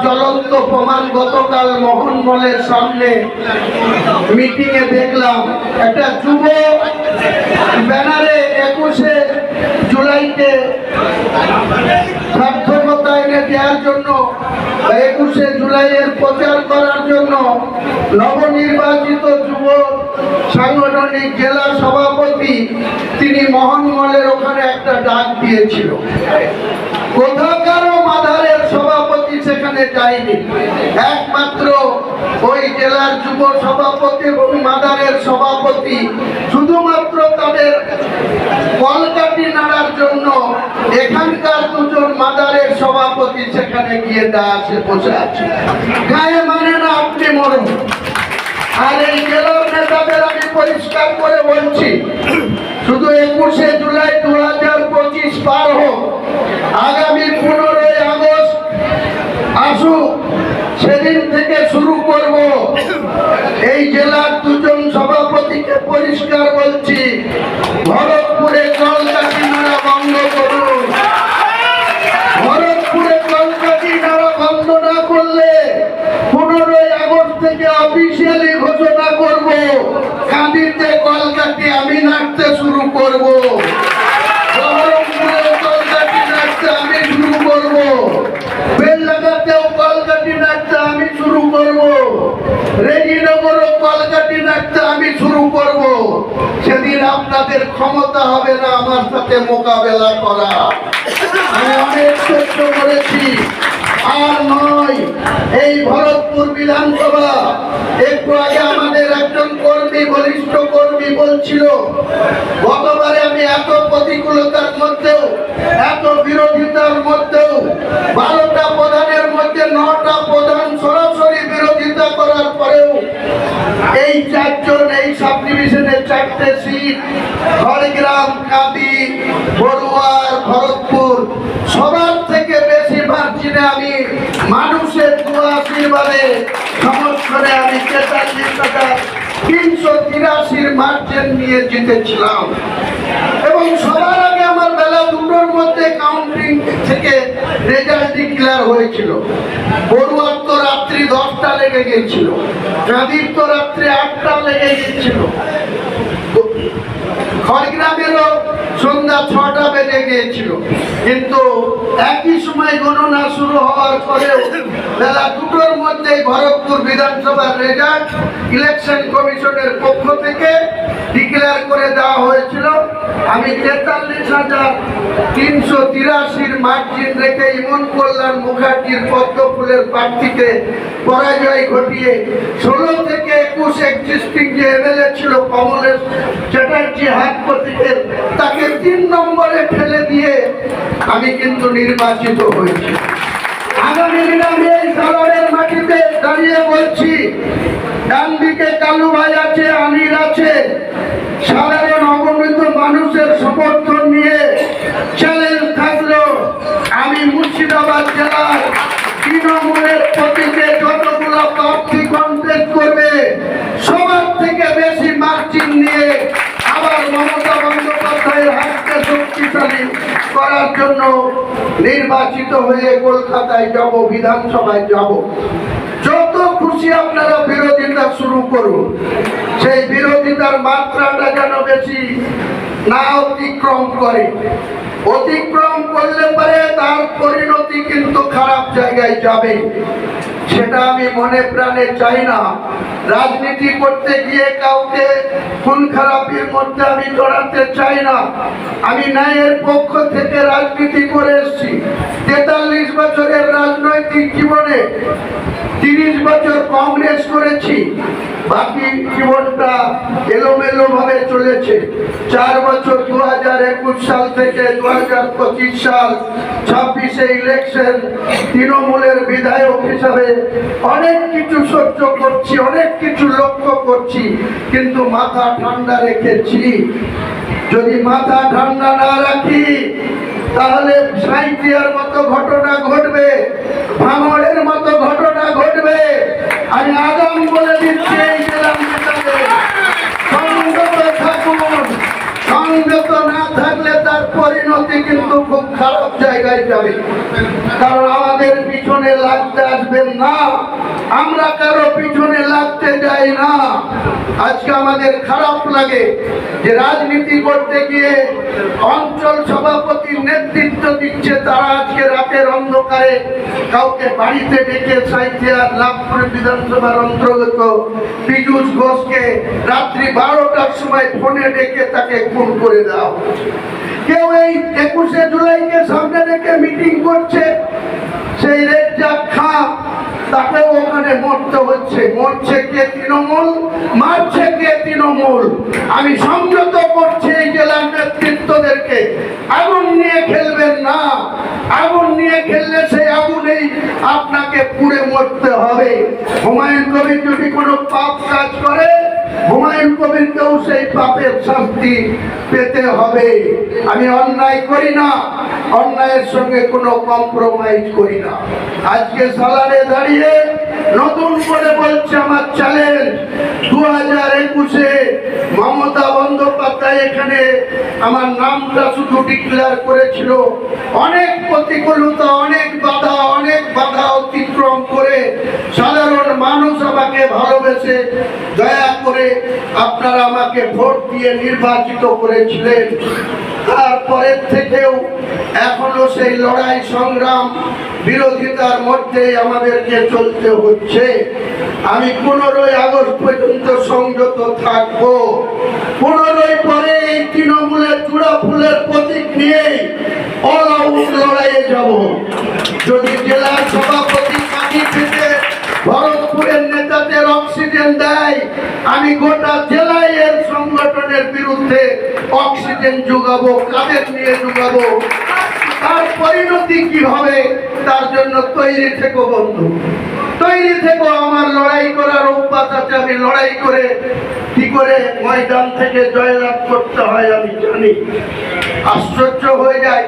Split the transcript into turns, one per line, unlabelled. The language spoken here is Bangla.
জ্বলন্ত প্রমাণ গতকাল মোহনমলের সামনে মিটিং এ দেখলাম একটা যুব ব্যানারে 21শে জুলাইকে সার্থকতা এনে দেওয়ার জন্য 21শে জুলাইয়ের প্রচার করার জন্য নবনির্বাচিত যুব সাংগঠনিক জেলা সভাপতি তিনি মোহনমলের ওখানে একটা ডাক দিয়েছিল। কোথাকারও মাদারের সভাপতি সেখানে যায়নি, একমাত্র ওই জেলার যুব সভাপতি এবং মাদারের সভাপতি শুধুমাত্র তাদের কলকাঠি নাড়ার জন্য এখানকার দুজন মাদারের সভাপতি সেখানে গিয়ে দাঁড়িয়ে বসে আছে। গায়ে মানে না আপনি মরুন। আর এই জেলার নেতাদের আমি পরিষ্কার করে বলছি, শুধু 21শে জুলাই 2025 পার হোক, আগামী 15ই আগস্ট আসুক, সেদিন থেকে শুরু করব। এই জেলার দুজন সভাপতিকে পরিষ্কার বলছি, ভরতপুরে কলকাঠি নাড়া বন্ধ করুন। ভরতপুরে কলকাঠি নাড়া বন্ধ না করলে 15ই আগস্ট থেকে অফিসিয়ালি ঘোষণা করব, কাঁদিতে কলকাঠি আমি নাড়তে শুরু করব। বহরমপুরে কলকাঠি নাড়তে আমি শুরু করব। বেলডাঙ্গাতেও কলকাঠি নাড়তে আমি শুরু করব। রেজিনগরও কলকাঠি নাড়তে আমি শুরু করব। সেদিন আপনাদের ক্ষমতা হবে না আমার সাথে মোকাবেলা করা। আমি অনেক সহ্য করেছি, আর নয়। এই ভরতপুর বিধানসভা, একটু আগে আমাদের একজন কর্মী, বলিষ্ঠ কর্মী বলছিল, গতবারে আমি এত প্রতিকূলতার মধ্যেও, এত বিরোধিতার মধ্যেও 12টা প্রধানের মধ্যে 9টা প্রধান সরাসরি বিরোধিতা করার পরেও এই 4 জন এই সাব ডিভিশনের 4টে সিট, খড়গ্রাম, কাঁদি, বড়ুয়ার, ভরতপুর, সবার থেকে বেশি মার্জিনে আমি মানুষের দোয়া আশীর্বাদে সমর্থনে আমি 43,383 মার্জিন নিয়ে জিতেছিলাম। এবং সবার আগে আমার বেলা 2টোর মধ্যে কাউন্টিং থেকে রেজাল্ট ডিক্লেয়ার হয়েছিল। বড়ুয়ার তো রাত্রি 10টা লেগে গিয়েছিল, কাঁদির তো রাত্রি 8টা লেগে গিয়েছিল, খড়গ্রামেরও সন্ধ্যা 6টা বেজে গিয়েছিল। কিন্তু একই সময় গণনা শুরু হওয়ার পরেও বেলা 2টোর মধ্যে ভরতপুর বিধানসভার রেজাল্ট ইলেকশন কমিশনের পক্ষ থেকে ডিক্লেয়ার করে দেওয়া হয়েছিল। আমি 43,383 মার্জিন রেখে ইমন কল্যাণ মুখার্জির পদ্মফুলের প্রার্থীকে পরাজয় ঘটিয়ে 16 থেকে 21 এক্সিস্টিং যে এমএলএ ছিল কমলেশ চ্যাটার্জি হাত প্রতীকের, তাকে 3 নম্বরে ফেলে দিয়ে আমি কিন্তু নির্বাচিত হয়েছি। আগামী দিনে আমি এই সালারের মাটিতে দাঁড়িয়ে বলছি, ডান দিকে কালু ভাই আছে, আনিল আছে, সাধারণ অগণিত মানুষের সমর্থন নিয়ে চ্যালেঞ্জ থাকলো আমি মুর্শিদাবাদ জেলার তৃণমূলের প্রতীকে যতগুলো প্রার্থী কন্টেস্ট করবে সবার থেকে বেশি মার্জিন নিয়ে আবার মমতা বন্দ্যোপাধ্যায়ের হাতকে শক্তিশালী করার জন্য নির্বাচিত হয়ে কলকাতায় যাব, বিধানসভায় যাব। যত খুশি আপনারা বিরোধিতা শুরু করুন, সেই বিরোধিতার মাত্রাটা যেন বেশি না অতিক্রম করে। অতিক্রম করলে পরে তার পরিণতি কিন্তু খারাপ জায়গায় যাবে, সেটা আমি মনে প্রাণে চাই না। রাজনীতি করতে গিয়ে কাউকে খুন খারাপের মধ্যে আমি জড়াতে চাই না। আমি ন্যায়ের পক্ষ থেকে রাজনীতি করে এসেছি। 43 বছরের রাজনৈতিক জীবনে 30 বছর কংগ্রেস করেছি, বাকি জীবনটা এলোমেলো ভাবে চলেছে। 4 বছর 2021 সাল থেকে 2025 সাল 26-এ ইলেকশন তৃণমূলের বিধায়ক হিসাবে অনেক কিছু সহ্য করছি, অনেক কিছু লক্ষ্য করছি, কিন্তু মাথা ঠান্ডা রেখেছি। যদি মাথা ঠান্ডা না রাখি তাহলে সাঁইথিয়ার মতো ঘটনা ঘটবে, ভাঙড়ের মতো ঘটনা ঘটবে। আমি আগাম বলে দিচ্ছি, এই জেলার নেতাদের সংযত থাকুন। সংযত না থাকলে তার পরিণতি কিন্তু খুব খারাপ জায়গায় যাবে। কারণ আমাদের পিছনে লাগতে আসবেন না, আমরা কারো পিছনে লাগতে যাই না। আজকে আমাদের খারাপ লাগে যে রাজনীতি করতে গিয়ে অঞ্চল সভাপতির নেতৃত্ব দিচ্ছে তারা আজকে রাতের অন্ধকারে কাউকে বাড়িতে ডেকে সাঁইথিয়া লাভপুর বিধানসভার অন্তর্গত পীযূষ ঘোষকে রাত্রি 12টার সময় ফোনে ডেকে তাকে খুন করে দাও। কেউ এই 21শে জুলাইকে সামনে রেখে মিটিং করছে, সেই রেজ্জাক খাঁ তাকেও ওখানে মরতে হচ্ছে। মরছে কে? তৃণমূল। মারছে কে? তৃণমূল। আমি সংযত করছি এই জেলার নেতৃত্বদেরকে, আগুন নিয়ে খেলবেন না। আগুন নিয়ে খেললে সেই আগুনেই আপনাকে পুড়ে মরতে হবে। হুমায়ুন কবির যদি কোনো পাপ কাজ করে, হুমায়ুন কবিরকেও সেই পাপের শাস্তি পেতে হবে। আমি অন্যায় করি না, অন্যায়ের সঙ্গে কোনো কম্প্রোমাইজ করি না। আজকে সালারে দাঁড়িয়ে নতুন করে বলছে আমার চ্যালেঞ্জ, 2021-এ মমতা বন্দ্যোপাধ্যায় এখানে আমার নামটা শুধু ডিক্লেয়ার করেছিল। অনেক প্রতিকূলতা, অনেক বাধা অতিক্রম করে সাধারণ মানুষ আমাকে ভালোবেসে দয়া করে আপনারা আমাকে ভোট দিয়ে নির্বাচিত করেছিলেন। তারপরের থেকেও এখনো সেই লড়াই সংগ্রাম বিরোধিতার মধ্যে আমাদেরকে চলতে হচ্ছে। আমি 15ই আগস্ট পর্যন্ত সংযত থাকবো। 15ই পরে এই তৃণমূলের চূড়া ফুলের প্রতীক নিয়ে অল আউট লড়াইয়ে যাব। যদি জেলা সভাপতি কাটি থেকে ভরতপুরের নেতাদের অক্সিজেন দেয়, আমি গোটা জেলায় এর সংগঠনের বিরুদ্ধে অক্সিজেন যোগাবো। কাদের নিয়ে যোগাবো, তার পরিণতি কি হবে, তার জন্য তৈরি থেকো বন্ধু, তৈরি থেকো। আমার লড়াই করার অভ্যাস আছে। আমি লড়াই করে কি করে ময়দান থেকে জয়লাভ করতে হয় আমি জানি। আশ্চর্য হয়ে যায়।